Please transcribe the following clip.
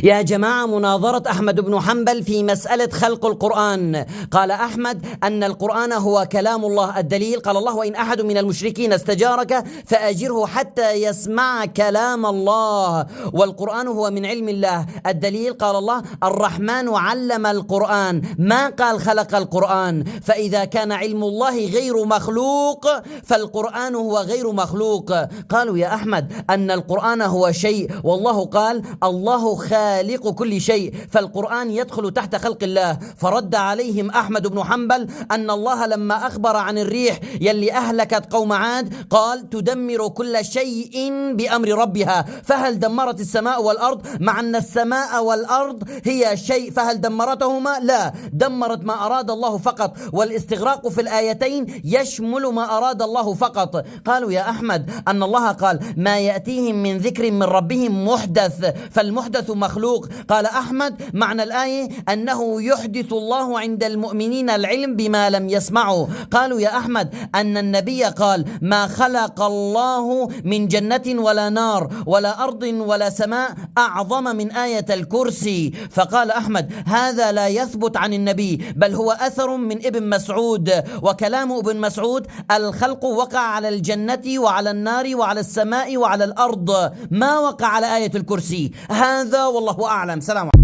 يا جماعة، مناظرة أحمد بن حنبل في مسألة خلق القرآن. قال أحمد أن القرآن هو كلام الله. الدليل قال الله: وإن أحد من المشركين استجارك فأجره حتى يسمع كلام الله، والقرآن هو من علم الله. الدليل قال الله: الرحمن علم القرآن، ما قال خلق القرآن. فإذا كان علم الله غير مخلوق فالقرآن هو غير مخلوق. قالوا يا أحمد أن القرآن هو شيء، والله قال: الله خالق كل شيء، فالقرآن يدخل تحت خلق الله. فرد عليهم أحمد بن حنبل أن الله لما أخبر عن الريح يلي أهلكت قوم عاد قال: تدمر كل شيء بأمر ربها. فهل دمرت السماء والأرض؟ مع أن السماء والأرض هي شيء، فهل دمرتهما؟ لا، دمرت ما أراد الله فقط، والاستغراق في الآيتين يشمل ما أراد الله فقط. قالوا يا أحمد أن الله قال: ما يأتيهم من ذكر من ربهم محدث، فالمحدث مخلوق. قال أحمد: معنى الآية أنه يحدث الله عند المؤمنين العلم بما لم يسمعوا. قالوا يا أحمد أن النبي قال: ما خلق الله من جنة ولا نار ولا أرض ولا سماء أعظم من آية الكرسي. فقال أحمد: هذا لا يثبت عن النبي، بل هو أثر من ابن مسعود، وكلام ابن مسعود: الخلق وقع على الجنة وعلى النار وعلى السماء وعلى الأرض، ما وقع على آية الكرسي. هذا والله أعلم. سلام.